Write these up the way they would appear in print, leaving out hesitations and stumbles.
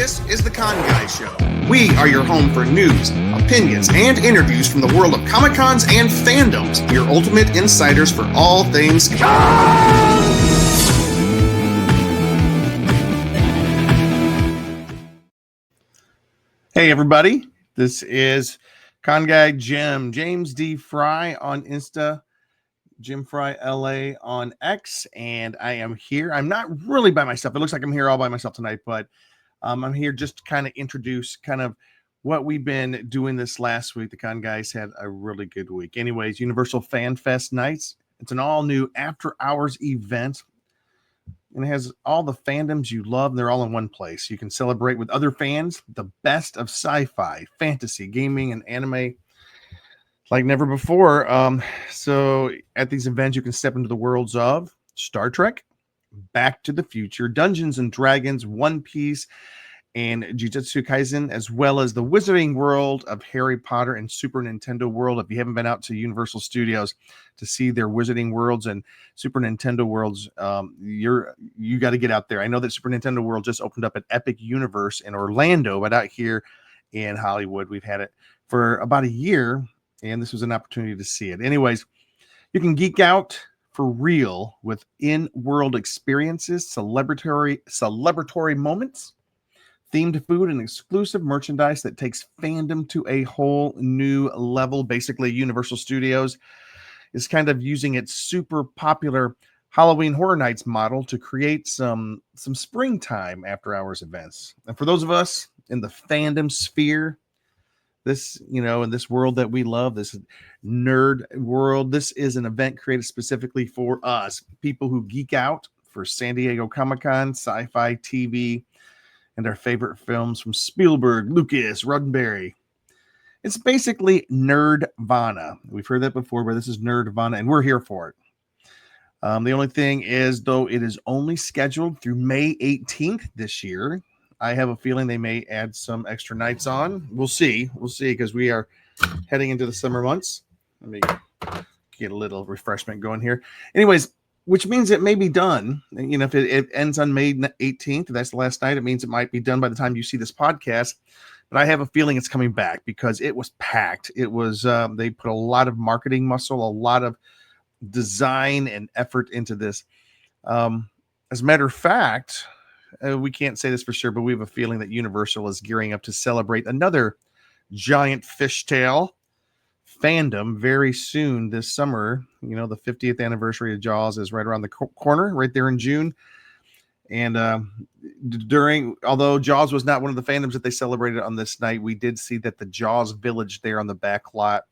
This is the Con Guy Show. We are your home for news, opinions, and interviews from the world of Comic Cons and fandoms. Your ultimate insiders for all things con. Hey everybody, this is Con Guy James D. Fry on Insta, Jim Fry LA on X, and I am here. I'm not really by myself. It looks like I'm here all by myself tonight, but I'm here just to kind of introduce kind of what we've been doing this last week. The Con Guys had a really good week. Anyways, Universal Fan Fest nights. It's an all-new after-hours event, and it has all the fandoms you love, and they're all in one place. You can celebrate with other fans the best of sci-fi, fantasy, gaming, and anime like never before. So at these events, you can step into the worlds of Star Trek, Back to the Future, Dungeons and Dragons, One Piece, and Jujutsu Kaisen, as well as the Wizarding World of Harry Potter and Super Nintendo World. If you haven't been out to Universal Studios to see their Wizarding Worlds and Super Nintendo Worlds, you got to get out there. I know that Super Nintendo World just opened up at Epic Universe in Orlando, but out here in Hollywood, we've had it for about a year, and this was an opportunity to see it. Anyways, you can geek out for real with in-world experiences, celebratory moments, themed food, and exclusive merchandise that takes fandom to a whole new level. Basically, Universal Studios is kind of using its super popular Halloween Horror Nights model to create some springtime after-hours events. And for those of us in the fandom sphere, this, in this world that we love, this nerd world, this is an event created specifically for us, people who geek out for San Diego Comic-Con, sci-fi TV, and our favorite films from Spielberg, Lucas, Roddenberry. It's basically Nerdvana. We've heard that before, but this is Nerdvana, and we're here for it. The only thing is, though, it is only scheduled through May 18th this year. I have a feeling they may add some extra nights on. We'll see, because we are heading into the summer months. Let me get a little refreshment going here. Anyways, which means it may be done. If it ends on May 18th, that's the last night, it means it might be done by the time you see this podcast. But I have a feeling it's coming back because it was packed. It was, they put a lot of marketing muscle, a lot of design and effort into this. As a matter of fact, we can't say this for sure, but we have a feeling that Universal is gearing up to celebrate another giant fishtail fandom very soon this summer. The 50th anniversary of Jaws is right around the corner, right there in June. And although Jaws was not one of the fandoms that they celebrated on this night, we did see that the Jaws village there on the back lot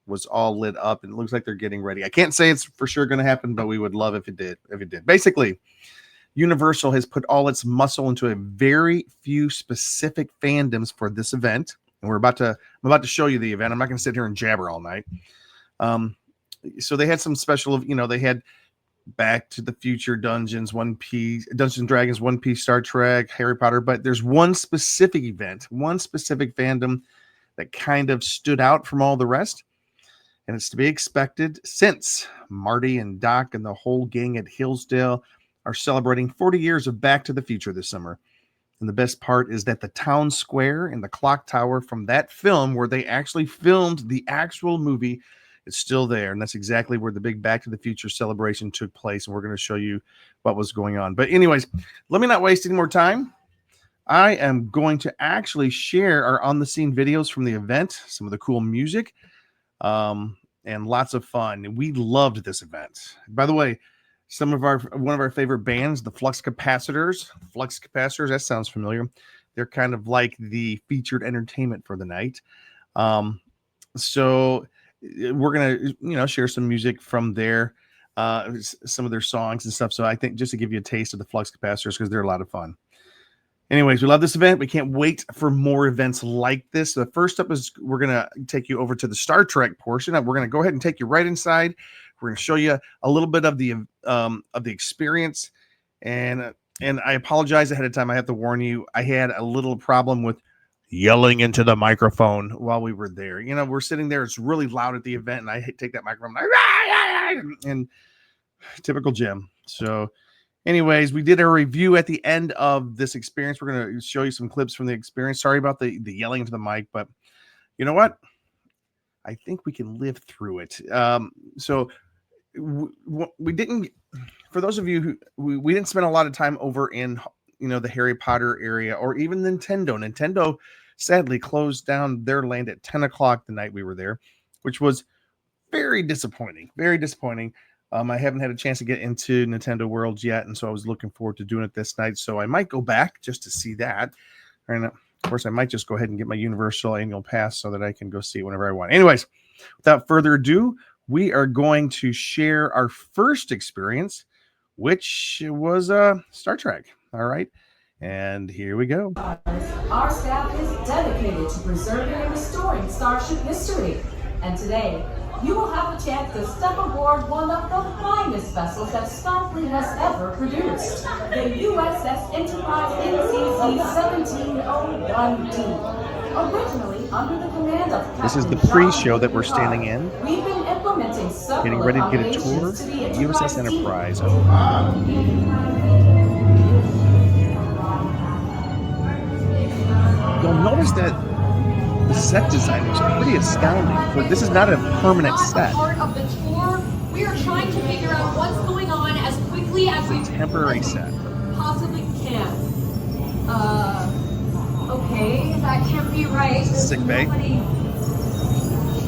was all lit up, and it looks like they're getting ready. I can't say it's for sure going to happen, but we would love if it did. Basically, Universal has put all its muscle into a very few specific fandoms for this event. And I'm about to show you the event. I'm not going to sit here and jabber all night. So they had some special, they had Back to the Future, Dungeons and Dragons, One Piece, Star Trek, Harry Potter. But there's one specific event, one specific fandom that kind of stood out from all the rest. And it's to be expected since Marty and Doc and the whole gang at Hillsdale are celebrating 40 years of Back to the Future this summer. And the best part is that the town square and the clock tower from that film, where they actually filmed the actual movie, is still there. And that's exactly where the big Back to the Future celebration took place. And we're going to show you what was going on. But anyways, let me not waste any more time. I am going to actually share our on-the-scene videos from the event, some of the cool music, and lots of fun. And we loved this event. By the way, one of our favorite bands, the Flux Capacitors. Flux Capacitors, that sounds familiar. They're kind of like the featured entertainment for the night. So we're gonna, share some music from there, some of their songs and stuff. So I think just to give you a taste of the Flux Capacitors, because they're a lot of fun. Anyways, we love this event. We can't wait for more events like this. The first up is we're gonna take you over to the Star Trek portion. We're gonna go ahead and take you right inside. We're going to show you a little bit of the experience, and I apologize ahead of time. I have to warn you, I had a little problem with yelling into the microphone while we were there. We're sitting there; it's really loud at the event, and I take that microphone and typical Jim. So Anyways, we did a review at the end of this experience. We're going to show you some clips from the experience. Sorry about the yelling into the mic, but you know what? I think we can live through it. So we didn't, for those of you who we didn't spend a lot of time over in, the Harry Potter area or even Nintendo. Nintendo sadly closed down their land at 10 o'clock the night we were there, which was very disappointing. Very disappointing. I haven't had a chance to get into Nintendo Worlds yet, and so I was looking forward to doing it this night. So I might go back just to see that. And of course, I might just go ahead and get my Universal Annual Pass so that I can go see it whenever I want. Anyways, without further ado, we are going to share our first experience, which was Star Trek. All right, and here we go. Our staff is dedicated to preserving and restoring Starship history. And today, you will have the chance to step aboard one of the finest vessels that Starfleet has ever produced, the USS Enterprise NCC 1701D. Originally under the command of Captain This is the pre-show that we're standing in. We've been implementing several Getting ready to get a tour accommodations to the of USS Enterprise. You'll notice that the set design is pretty astounding. But this is not a permanent set. Part of the tour, we are trying to figure out what's going on as quickly as we Temporary set. possibly can. Okay, that can't be right. Sick bay.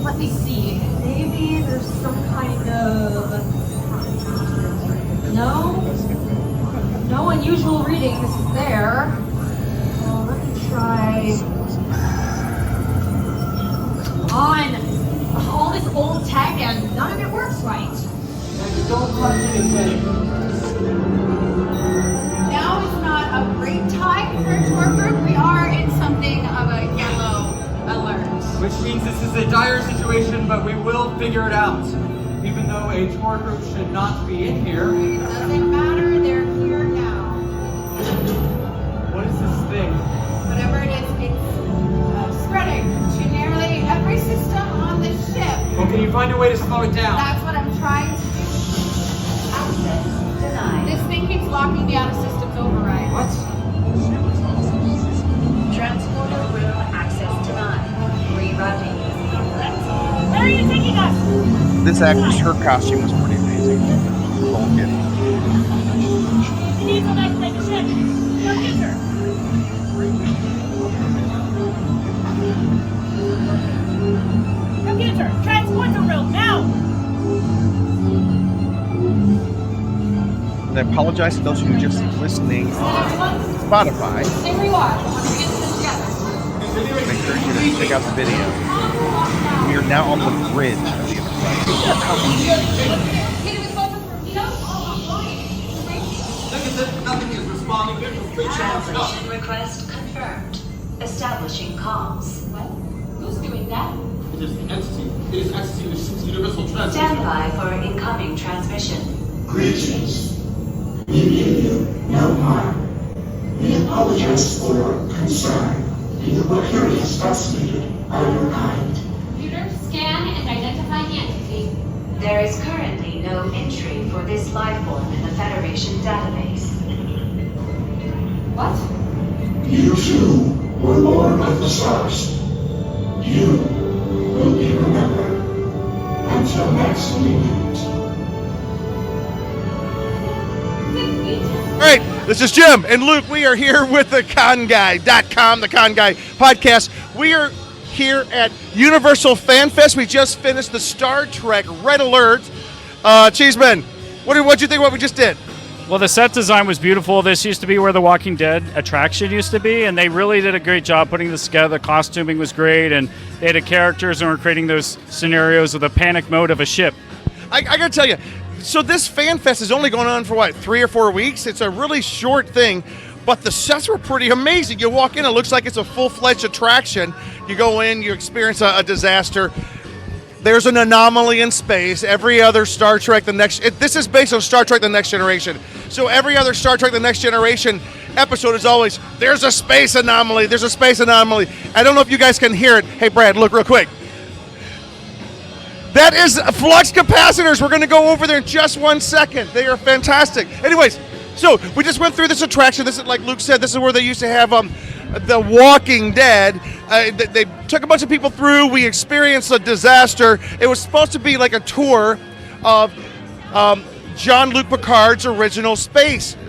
Let me see. Maybe there's some kind of no unusual readings there. Well, let me try. On all this old tech and none of it works right. Don't touch anything. Now is not a great time for a tour group. We are in something of a yellow alert. Which means this is a dire situation, but we will figure it out. Even though a tour group should not be in here. It doesn't matter, they're here now. What is this thing? Whatever it is, it's spreading to nearly every system on the ship. Well, can you find a way to slow it down? That's what I'm trying to do. Access denied. This thing keeps locking me out of systems override. What? Transporter room access denied. Rerouting. Where are you taking us? This actress, her costume was pretty amazing. Vulcan. You need to isolate the ship. Computer. Computer, transporter room now. And I apologize to those who are just listening on Spotify. Stay where you are. I want to get this together. I encourage you to check out the video. We are now on the bridge of the Enterprise. Hit it with both torpedoes. Nothing is responding. Translation request confirmed. Establishing comms. What? Who's doing that? It is the entity. It is accessing the ship's universal transmission. Stand by for incoming transmission. Greetings. We mean you no harm. We apologize for your concern. We were curious fascinated by your kind. Computer, scan and identify the entity. There is currently no entry for this life form in the Federation database. What? You too were born of the stars. You will be remembered until next we meet. All right, this is Jim and Luke. We are here with the ConGuy.com, the Con Guy podcast. We are here at Universal Fan Fest. We just finished the Star Trek Red Alert. Cheeseman, what'd you think of what we just did? Well, the set design was beautiful. This used to be where the Walking Dead attraction used to be, and they really did a great job putting this together. The costuming was great, and they had the characters and were creating those scenarios with a panic mode of a ship. I gotta tell you, so this Fan Fest is only going on for what, 3 or 4 weeks? It's a really short thing, but the sets were pretty amazing. You walk in, it looks like it's a full-fledged attraction. You go in, you experience a disaster. There's an anomaly in space. Every other Star Trek this is based on Star Trek The Next Generation. So every other Star Trek The Next Generation episode is always, there's a space anomaly, there's a space anomaly. I don't know if you guys can hear it. Hey, Brad, look real quick. That is Flux Capacitors. We're going to go over there in just 1 second. They are fantastic. Anyways, So we just went through this attraction. This is, like Luke said, this is where they used to have the Walking Dead. They took a bunch of people through. We experienced a disaster. It was supposed to be like a tour of Jean-Luc Picard's original spaceship,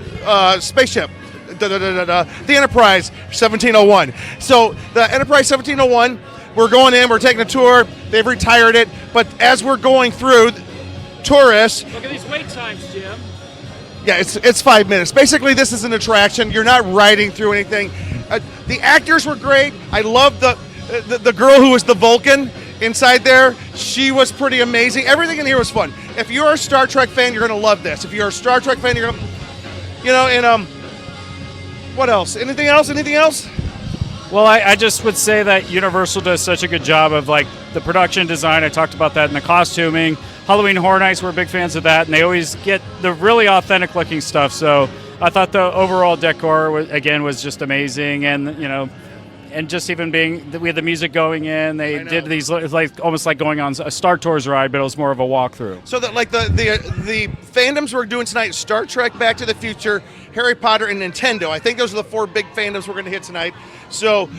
the Enterprise 1701. So the Enterprise 1701, we're going in, we're taking a tour. They've retired it, but as we're going through, tourists. Look at these wait times, Jim. Yeah, it's 5 minutes. Basically, this is an attraction. You're not riding through anything. The actors were great. I loved the girl who was the Vulcan inside there. She was pretty amazing. Everything in here was fun. If you're a Star Trek fan, you're going to love this. If you're a Star Trek fan, you're going to, and what else? Anything else? Anything else? Well, I just would say that Universal does such a good job of like the production design. I talked about that in the costuming. Halloween Horror Nights, we're big fans of that, and they always get the really authentic looking stuff. So I thought the overall decor was just amazing, and and just even we had the music going in. They did these like almost like going on a Star Tours ride, but it was more of a walkthrough. So that like the fandoms we're doing tonight: Star Trek, Back to the Future, Harry Potter, and Nintendo. I think those are the 4 big fandoms we're going to hit tonight. So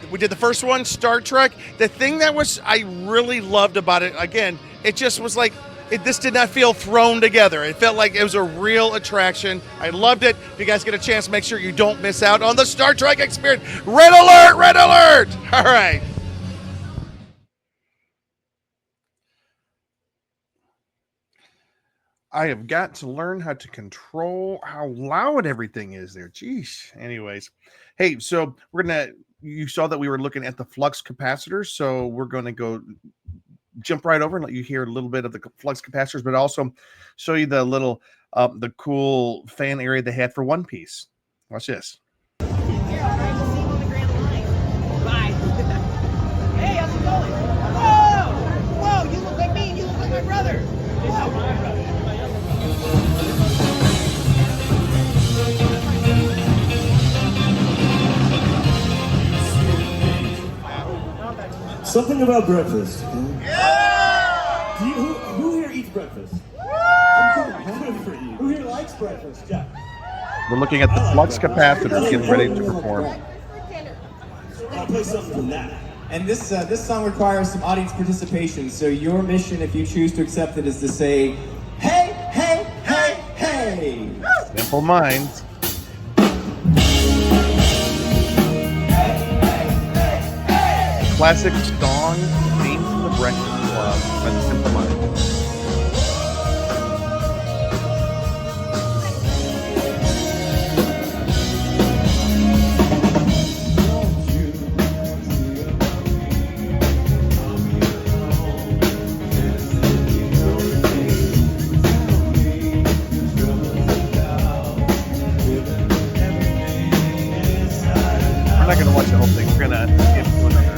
we did the first one, Star Trek. The thing that I really loved about it, again, it just was like this did not feel thrown together. It felt like it was a real attraction. I loved it. If you guys get a chance, make sure you don't miss out on the Star Trek experience. Red alert! Red alert! All right. I have got to learn how to control how loud everything is there. Jeez. Anyways. Hey, so you saw that we were looking at the flux capacitors. So we're going to jump right over and let you hear a little bit of the flux capacitors, but also show you the little, the cool fan area they had for One Piece. Watch this. Hey, how's it going? Whoa, you look like me, you look like my brother. Whoa. Something about breakfast. Yeah! Who here eats breakfast? Good for you. Who here likes breakfast? Yeah. We're looking at the flux capacitors getting ready to perform. I'll play something from that. And this song requires some audience participation. So your mission, if you choose to accept it, is to say, "Hey, hey, hey, hey." Simple minds. Classic song theme from the Breakfast Club by the Simple Minds. We're not going to watch the whole thing. We're going to skip to another.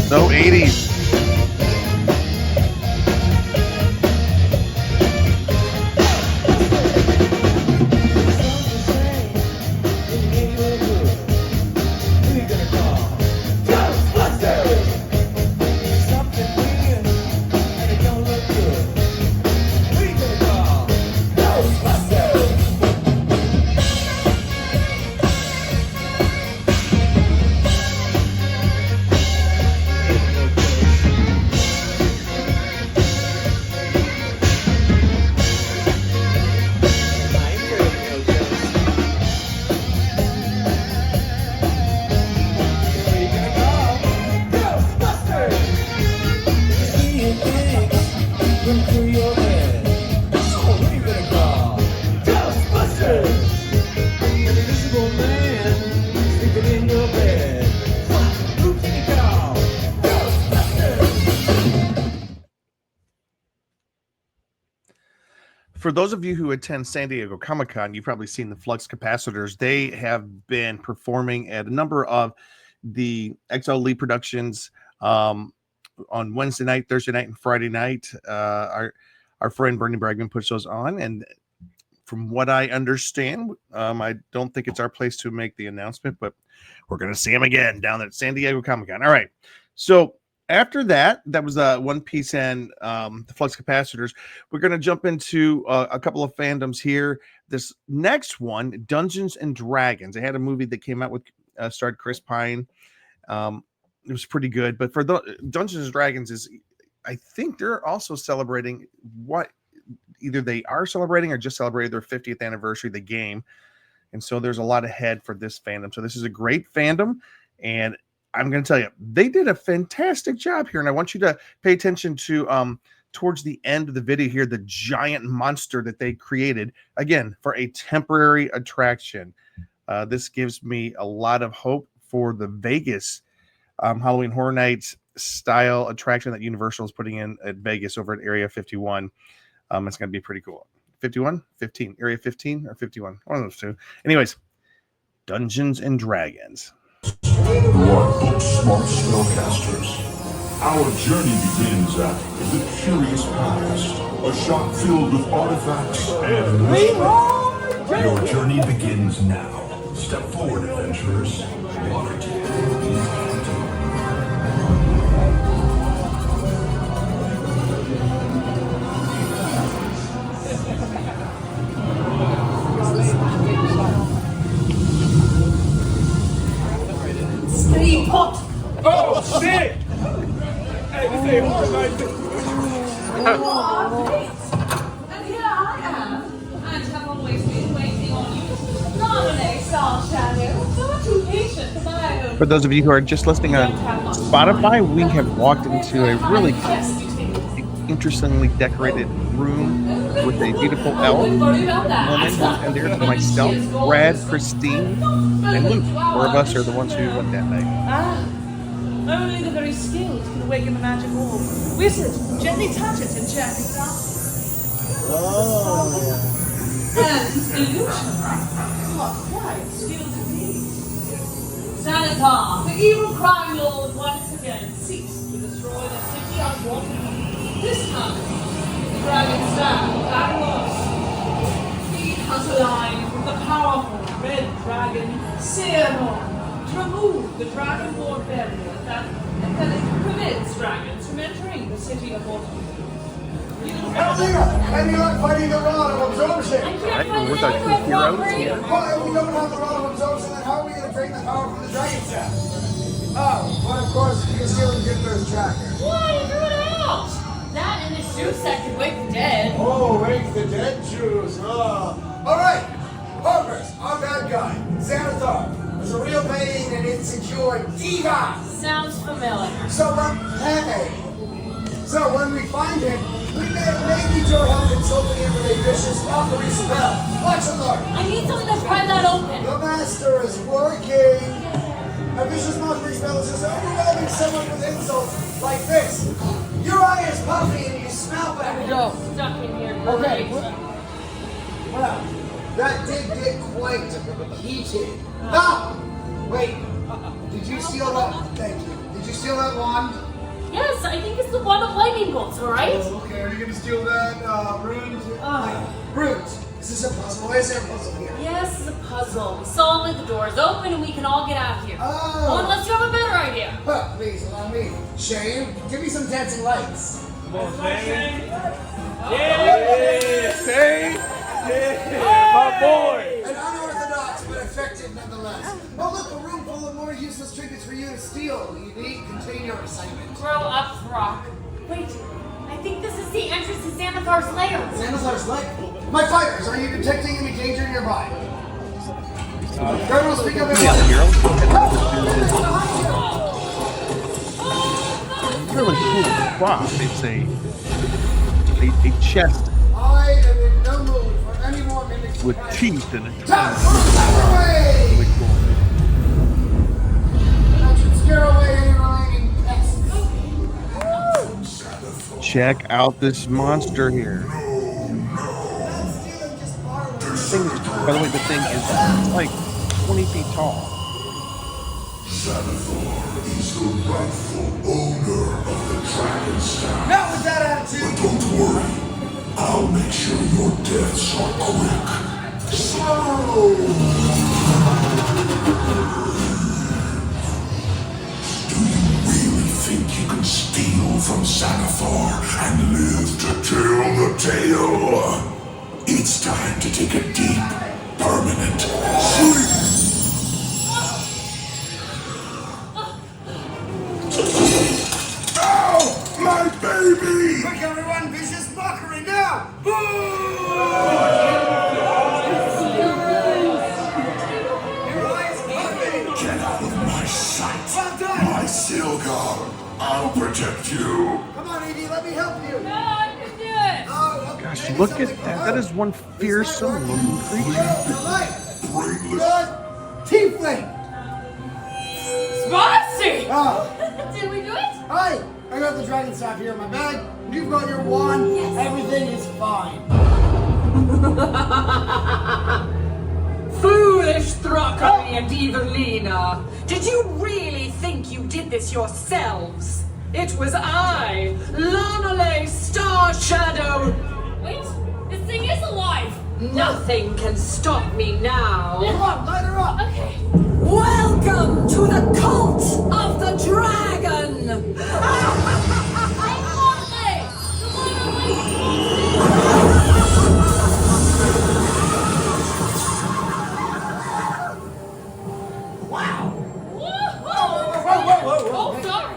So 80s. For those of you who attend San Diego Comic-Con, you've probably seen the Flux Capacitors. They have been performing at a number of the XL Lee productions on Wednesday night, Thursday night, and Friday night. Our friend Bernie Bragman puts those on. And from what I understand, I don't think it's our place to make the announcement, but we're going to see him again down at San Diego Comic-Con. All right. So after that was One Piece and the Flux Capacitors. We're going to jump into a couple of fandoms here. This next one, Dungeons and Dragons. They had a movie that came out with starred Chris Pine. It was pretty good, but for the Dungeons and Dragons is, I think they're also celebrating what either they are celebrating or just celebrated their 50th anniversary of the game. And so there's a lot ahead for this fandom. So this is a great fandom. And I'm going to tell you, they did a fantastic job here. And I want you to pay attention to towards the end of the video here, the giant monster that they created, again, for a temporary attraction. This gives me a lot of hope for the Vegas Halloween Horror Nights style attraction that Universal is putting in at Vegas over at Area 51. It's going to be pretty cool. 51? 15. Area 15 or 51? One of those two. Anyways, Dungeons and Dragons. One smart spellcasters. Our journey begins at the Curious Past, a shop filled with artifacts and mystery. Your journey begins now. Step forward, adventurers. Stay put! Oh, shit! Hey, this ain't hard, like this. And here I am. I have always been waiting on you. Nominate Star Shadow. Not too patient, because I hope. For those of you who are just listening on Spotify, we have walked into a really interestingly decorated room with a beautiful elf woman, and there's myself, Brad, Christine, and Luke. 4 of us are the ones who went that night. Only the very skilled can awaken the magic orb. Wizard, gently touch it and check it out. And illusion. What quite skilled indeed. Sanitar, the evil crime lord once again seeks to destroy the city of Waterloo. This time, the dragon staff at once. He has aligned with the powerful red dragon, Seamon, to remove the dragon lord barrier that prevents dragons from entering the city of Waterloo. Elvira, any luck finding the rod of absorption? Alright, we're with our two heroes. Well, if we don't have the rod of absorption, then how are we going to drain the power from the dragon staff? Oh, but of course, you can steal Jupiter's tracker. Why, you threw it out! That and this juice that could wake the dead. Oh, wake the dead juice. All right, Progress, our bad guy, Xanathar, is a real pain and insecure diva. Sounds familiar. So when we find him, we may need your help consulting him with a vicious mockery spell. Watch and learn. I need something to pry that open. The master is working. A vicious mockery spell is just overwhelming someone with insults like this. Your eye is puffy and you smell bad. Stuck in here. Okay. Well, that did get quite heated. Ah! Wait. Did you steal that? Thank you. Did you steal that wand? Yes, I think it's the one of lightning bolts, alright? Oh, okay, are you gonna steal that rune? Runes. Is this a puzzle? Why is there a puzzle here? Yes, it's a puzzle. We saw the doors open and we can all get out of here. Oh. Unless you have a better idea. Huh, please allow me. Shane, give me some dancing lights. Come on, Shane. Shane! Yeah, my boy! An unorthodox, but effective nonetheless. Oh, look, a room full of more useless trinkets for you to steal. You need to continue your assignment. Grow up, Rock. Wait, I think this is the entrance to Xanathar's lair. Xanathar's lair? My fighters, are you detecting any danger nearby? Colonel, speak up in Really cool prop. It's a chest I am in no mood for any more mimics. with teeth in it. Away! Really cool. That should scare away any remaining pests. Check out this monster here. By the way, the thing is like 20 feet tall. Xanathar is the rightful owner of the dragon staff. Not with that attitude. But don't worry, I'll make sure your deaths are quick. Slow! Do you really think you can steal from Sanathar and live to tell the tale? It's time to take a deep, permanent sleep. Ow! My baby! Quick, everyone! Vicious mockery now! Get out of my sight! My Silgar! I'll protect you! Come on, Edie, let me help you! No, I can do it. Oh, Gosh, look at that. That is one fearsome looking creature. Brainless! Tiefling! Spicy! Oh, Did we do it? hi! I got the dragon staff here in my bag. You've got your wand. Yes. Everything is fine. Foolish Thrakami and Evelina! Did you really think you did this yourselves? It was I, Lanole Star Shadow! Wait, this thing is alive. Nothing can stop me now. Come on, light her up! Okay. Welcome to the cult of the dragon! Oh, sorry.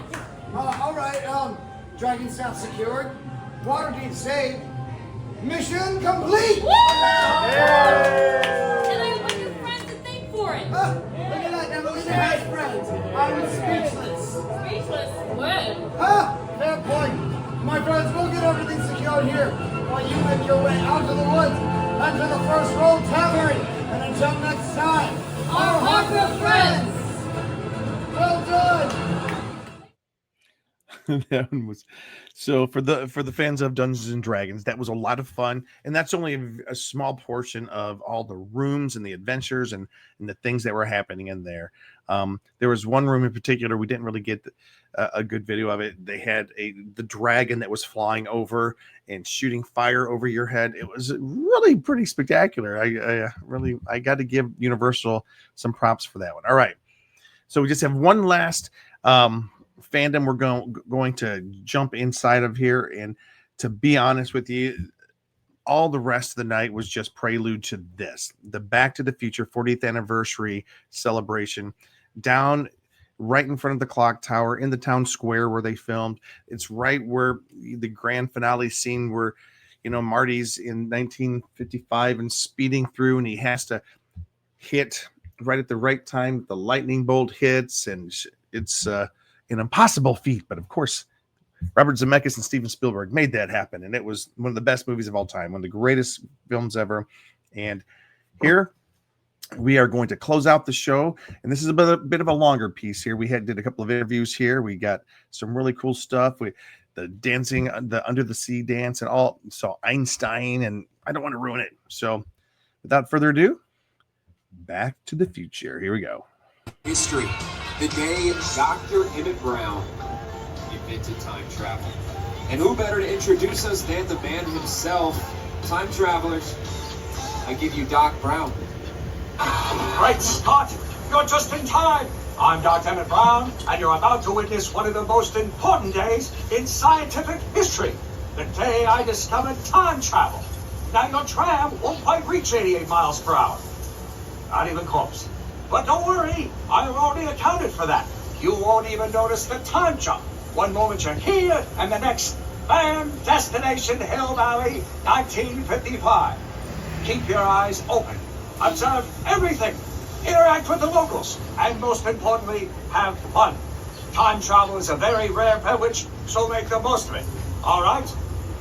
All right, dragon staff secured. Waterdeep saved. Mission complete! And I want your friends to thank for it. Look at that, Evelina has friends. I'm speechless. Speechless. When? Fair point. My friends, we'll get everything secured here while you make your way out to the woods and to the first roll tavern. And until next time, Our harbor friends. well done. That one was so for the fans of Dungeons and Dragons, that was a lot of fun, and that's only a small portion of all the rooms and the adventures and the things that were happening in there. There was one room in particular we didn't really get a good video of it. They had the dragon that was flying over and shooting fire over your head. It was really pretty spectacular. I got to give Universal some props for that one. All right, so we just have one last fandom we're going to jump inside of here, and to be honest with you, all the rest of the night was just prelude to this, the Back to the Future 40th anniversary celebration down right in front of the clock tower in the town square where they filmed. It's right where the grand finale scene where, you know, Marty's in 1955 and speeding through, and he has to hit right at the right time. The lightning bolt hits, and it's an impossible feat, but of course, Robert Zemeckis and Steven Spielberg made that happen, and it was one of the best movies of all time, one of the greatest films ever. And here we are going to close out the show, and this is a bit of a longer piece here. We did a couple of interviews here. We got some really cool stuff. The dancing, the under the sea dance, and all. So Einstein, and I don't want to ruin it. So without further ado, Back to the Future. Here we go. History. The day Dr. Emmett Brown invented time travel. And who better to introduce us than the man himself? Time travelers, I give you Doc Brown. Great Scott! You're just in time! I'm Dr. Emmett Brown, and you're about to witness one of the most important days in scientific history. The day I discovered time travel. Now your tram won't quite reach 88 miles per hour. Not even close. But don't worry, I've already accounted for that. You won't even notice the time jump. One moment you're here, and the next, bam, destination Hill Valley, 1955. Keep your eyes open. Observe everything. Interact with the locals. And most importantly, have fun. Time travel is a very rare privilege, so make the most of it. All right?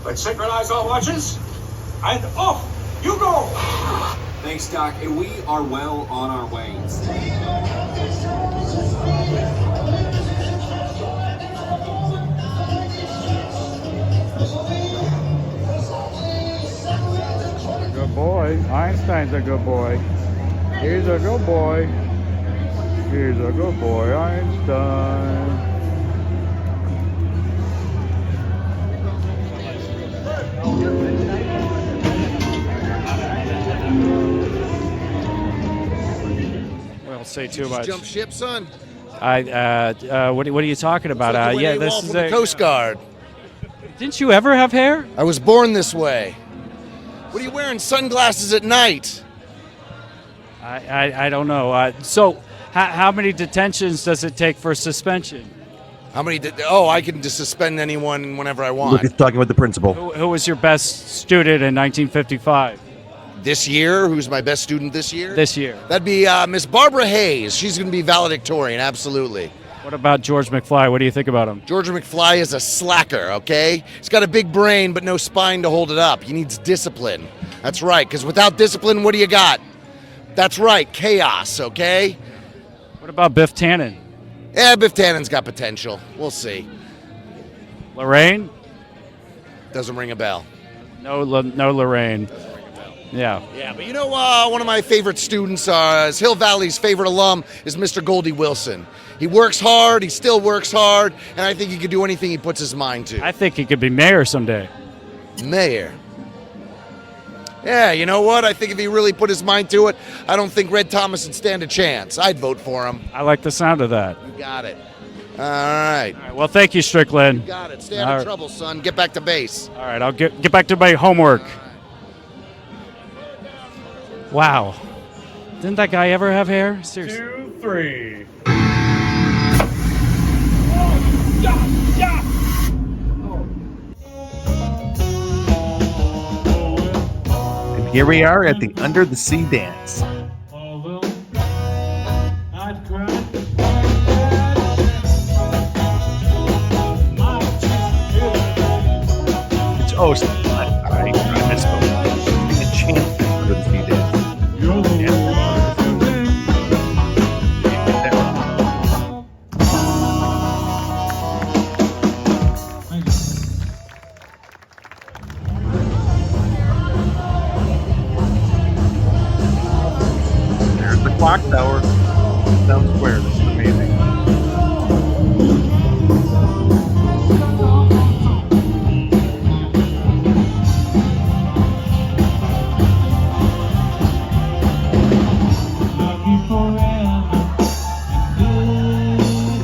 Let's synchronize our watches. And off you go! Thanks, Doc, and we are well on our way. Good boy. Einstein's a good boy. He's a good boy. He's a good boy, Einstein. say Did too you much. jump ship, son? What are you talking about? Yeah, this is from the Coast Guard. Didn't you ever have hair? I was born this way. What are you wearing sunglasses at night? I don't know. So, how many detentions does it take for suspension? How many? I can just suspend anyone whenever I want. Look, he's talking with the principal. Who was your best student in 1955? This year? Who's my best student this year? This year. That'd be Miss Barbara Hayes. She's going to be valedictorian, absolutely. What about George McFly? What do you think about him? George McFly is a slacker, okay? He's got a big brain, but no spine to hold it up. He needs discipline. That's right, because without discipline, what do you got? That's right, chaos, okay? What about Biff Tannen? Yeah, Biff Tannen's got potential. We'll see. Lorraine? Doesn't ring a bell. No Lorraine. Yeah. Yeah, but you know, one of my favorite students, is Hill Valley's favorite alum, is Mr. Goldie Wilson. He works hard, he still works hard, and I think he could do anything he puts his mind to. I think he could be mayor someday. Mayor? Yeah, you know what? I think if he really put his mind to it, I don't think Red Thomas would stand a chance. I'd vote for him. I like the sound of that. You got it. All right. Well, thank you, Strickland. You got it. Stay out of trouble, son. Get back to base. All right, I'll get back to my homework. Wow. Didn't that guy ever have hair? Seriously. 2, 3. And here we are at the Under the Sea dance. It's I misspoke. It's a chance for Under the Sea dance. There's the clock tower. Town Square. This is amazing.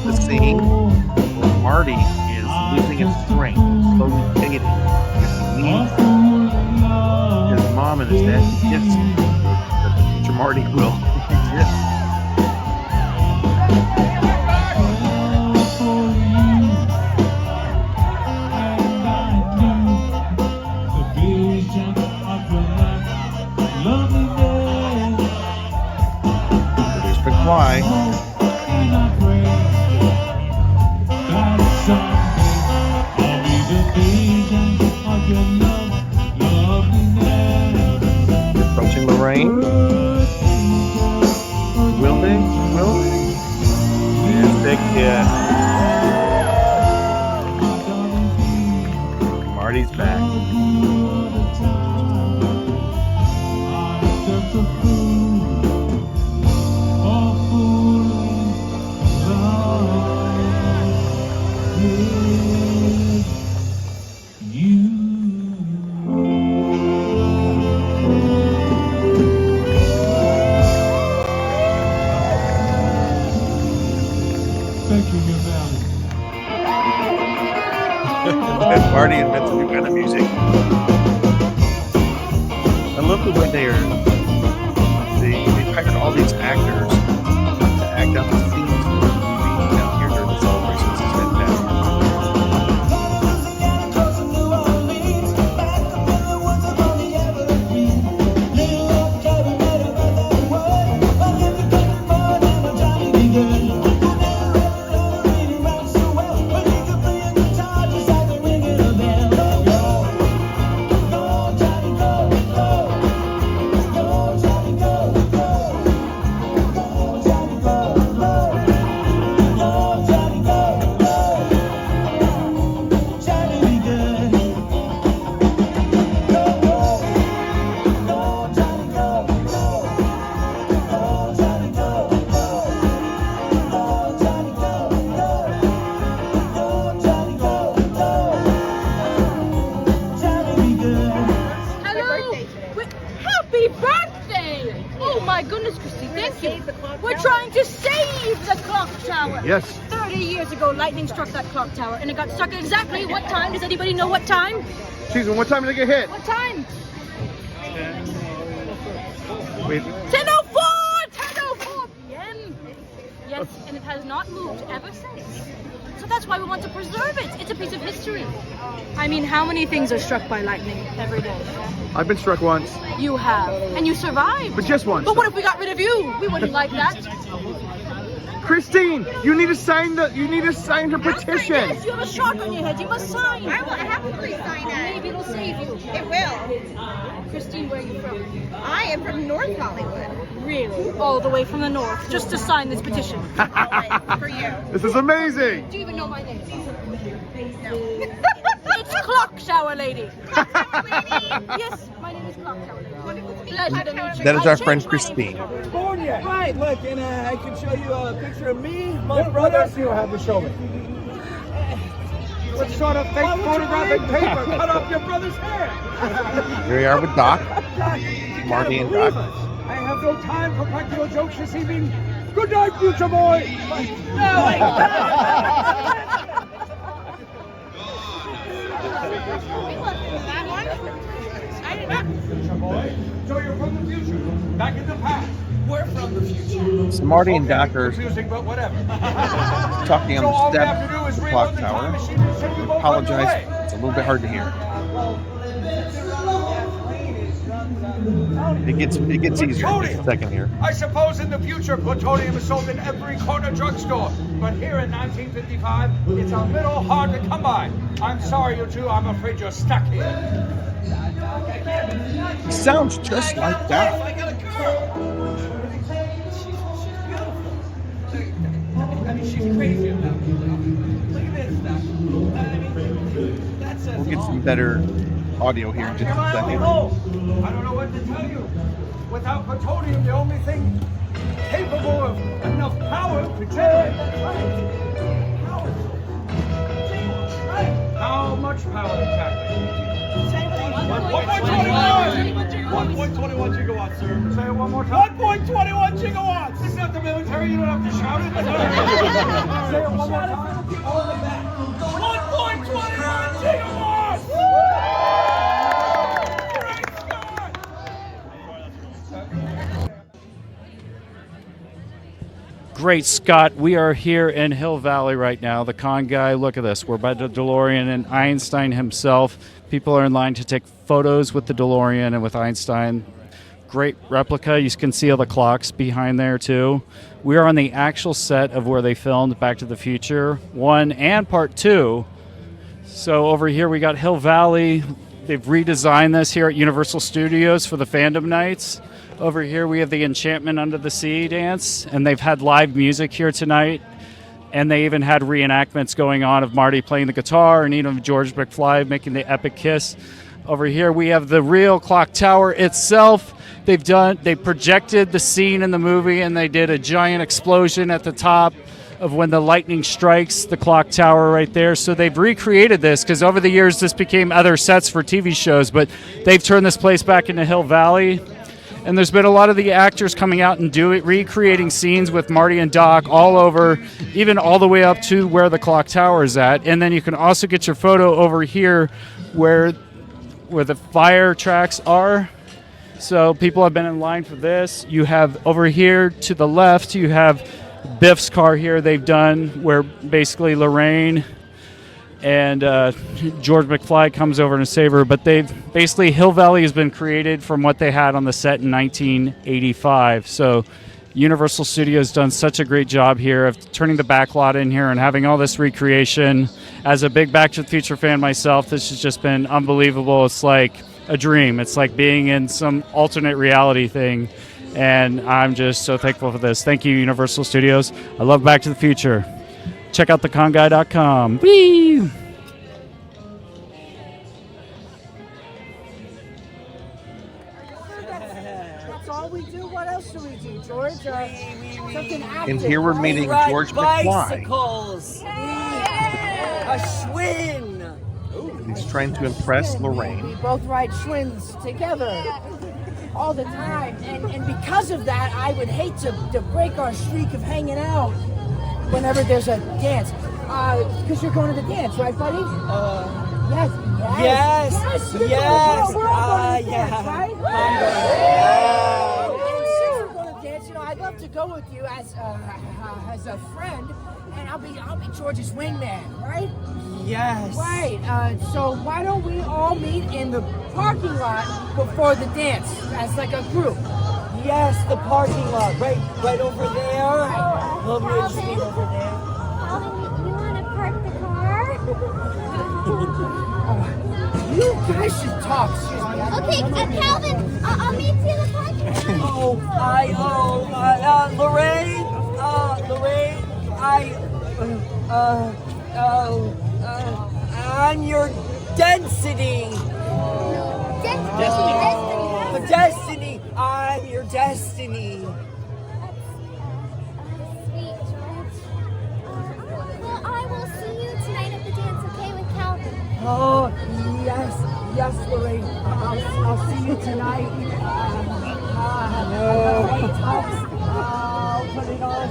The scene where Marty is losing his strength, slowly fading. Because he needs his mom and his dad to kiss him. The future Marty will exist. There's McFly. Approaching Lorraine. Will they? Yes, they can. Marty's back. Marty invents a new kind of music. I love the way they hired all these actors to act out the scenes of the movie down here during the celebrations. It's fantastic. Happy birthday! Oh my goodness, Christy, thank you. We're trying to save the clock tower. Yes. 30 years ago, lightning struck that clock tower, and it got struck at exactly what time? Does anybody know what time? Susan, what time did it get hit? What time? Wait. 10:04! 10:04 p.m. Yes, and it has not moved ever since. So that's why we want to preserve it. It's a piece of history. I mean, how many things are struck by lightning every day? I've been struck once. You have, and you survived. But just once. But what if we got rid of you? We wouldn't like that. Christine, you need to sign her petition. Yes, you have a shark on your head. You must sign. I will happily sign it. Maybe it'll save you. It will. Christine, where are you from? I am from North Hollywood. Really? All the way from the north, just to sign this petition. Always, for you. This is amazing. Do you even know my name? No. It's Clock Tower Lady. Yes, my name is Clock Tower Lady. Pleasure to meet you. That is our friend Christine. Right, look, and I can show you a picture of me, my brother. What else do you have to show me? What sort of fake photographic paper cut off your brother's hair? Here we are with Doc, Marty, and Doc. I have no time for practical jokes this evening. Good night, future boy. Future boy, so you're from the future, back in the past. We're from the future. So Marty and Doc are Confusing, but whatever. talking So on all the we step have to do is of the rerun clock the time tower. machine and send you both on your Apologize, way. it's a little bit hard to hear. It gets easier in just a second here. I suppose in the future plutonium is sold in every corner drugstore, but here in 1955, it's a little hard to come by. I'm sorry, you two. I'm afraid you're stuck here. He sounds just like that. I got a girl. She's beautiful. I mean, she's crazy about me. Look at this stuff. That says We'll get it all. some better audio here in just a second. I don't know what to tell you. Without plutonium, the only thing capable of enough power to generate power. How much power exactly? 1.21 gigawatts, sir. Say it one more time. 1.21 gigawatts! This is not the military, you don't have to shout it. Say it one more time. 1.21 gigawatts! Great Scott, we are here in Hill Valley right now. The con guy, look at this. We're by the DeLorean and Einstein himself. People are in line to take photos with the DeLorean and with Einstein. Great replica. You can see all the clocks behind there too. We are on the actual set of where they filmed Back to the Future 1 and Part 2. So over here we got Hill Valley. They've redesigned this here at Universal Studios for the fandom nights. Over here we have the Enchantment Under the Sea dance, and they've had live music here tonight. And they even had reenactments going on of Marty playing the guitar and even George McFly making the epic kiss. Over here we have the real clock tower itself. They projected the scene in the movie, and they did a giant explosion at the top of when the lightning strikes the clock tower right there. So they've recreated this because over the years this became other sets for TV shows, but they've turned this place back into Hill Valley. And there's been a lot of the actors coming out and recreating scenes with Marty and Doc all over, even all the way up to where the clock tower is at. And then you can also get your photo over here where the fire tracks are. So people have been in line for this. You have over here to the left, you have Biff's car here they've done where basically Lorraine and George McFly comes over to save her. But Hill Valley has been created from what they had on the set in 1985. So Universal Studios done such a great job here of turning the backlot in here and having all this recreation. As a big Back to the Future fan myself, this has just been unbelievable. It's like a dream. It's like being in some alternate reality thing. And I'm just so thankful for this. Thank you, Universal Studios. I love Back to the Future. Check out theconguy.com. Whee! That's all we do. What else do we do, George? Something active. And here we're meeting right? George McFly. Bicycles. A Schwinn. He's trying to impress Lorraine. We both ride Schwinns together. all the time, and because of that, I would hate to break our streak of hanging out whenever there's a dance. Because you're going to the dance, right, buddy? Yes. We're all going to the dance, right? And since we're going to dance, I'd love to go with you as a friend, and I'll be George's wingman, right? Yes. Right. So why don't we all meet in the parking lot before the dance as like a group? Yes, the parking lot, right over there. We'll just meet over there. You want to park the car? You guys should talk. Excuse me. Okay, Calvin, I'll meet you in the parking lot. Lorraine, I'm your density. Destiny. I'm your destiny. Sweet, George. Well, I will see you tonight at the dance, okay, with Calvin? Oh, yes, Lorraine. I'll see you tonight. I'll put it on.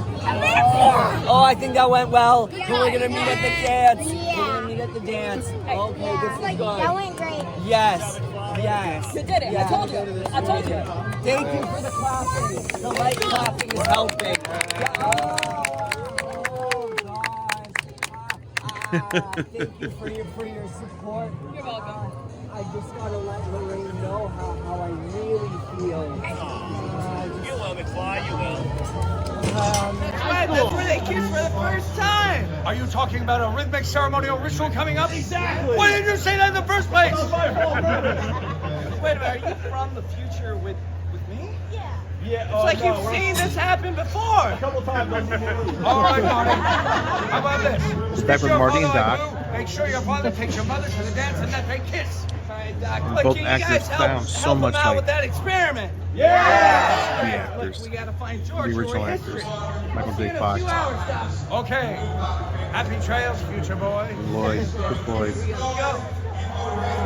Oh, I think that went well. We're gonna meet at the dance. We're gonna meet at the dance. Okay, this is good. That went great. Yes. You did it. I told you. Thank you for the clapping. The light clapping is helping. Thank you for your support. You're welcome. I just gotta let Lorraine know how I really feel. You will, McFly, you will. That's where they kiss for the first time. Are you talking about a rhythmic ceremonial ritual coming up? Exactly. Why didn't you say that in the first place? Wait a minute, are you from the future with me? Yeah. It's like you've seen this happen before. A couple times. All right, Marty. How about this? It's back with Marty and Doc. Make sure your father takes your mother to the dance and that they kiss. All right, Doc. Look, Both you actors guys sound so help much him out like with that experiment. the actors, Look, we gotta find George the for original history. actors. Michael See you J. in a Fox, few hours, Doc. Okay. Happy trails, future boy. Lloyd, Chris Lloyd. Here we go.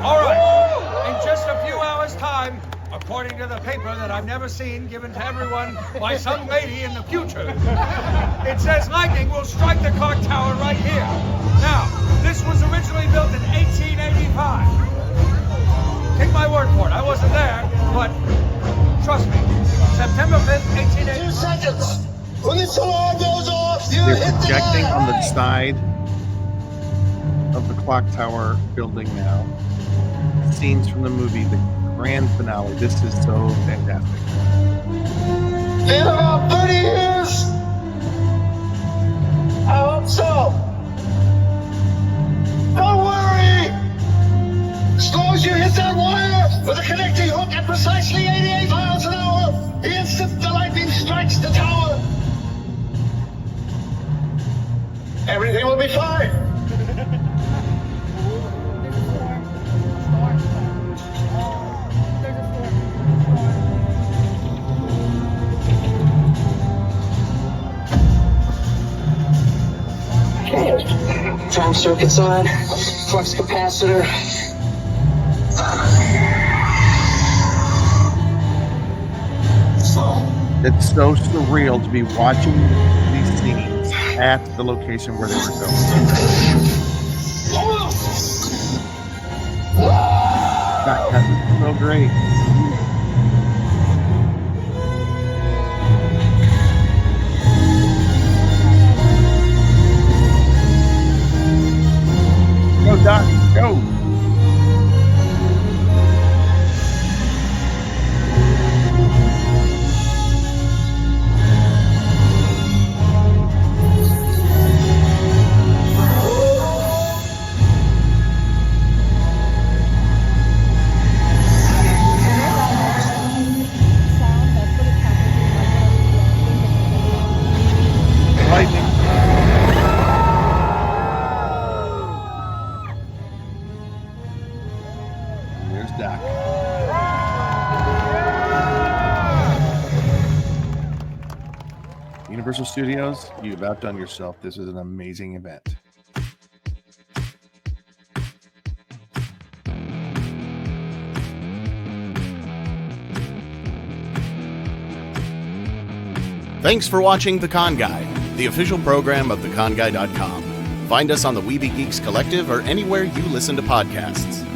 All right. In just a few hours' time, according to the paper that I've never seen given to everyone by some lady in the future, it says lightning will strike the clock tower right here. Now, this was originally built in 1885. Take my word for it. I wasn't there, but trust me. September 5th, 1885. 2 seconds. When this alarm goes off, you They're hit the projecting ground. on the side of the clock tower building now. Scenes from the movie, the grand finale. This is so fantastic. In about 30 years. I hope so. Don't worry. As long as you hit that wire with a connecting hook at precisely 88 miles an hour, the instant the lightning strikes the tower, everything will be fine. Time circuits on, flux capacitor. It's so surreal to be watching these scenes at the location where they were filmed. That's so great. Go, Doc, go. Lightning. There's Doc. Universal Studios, you've outdone yourself. This is an amazing event. Thanks for watching The Con Guy, the official program of theconguy.com. Find us on the Weeby Geeks Collective or anywhere you listen to podcasts.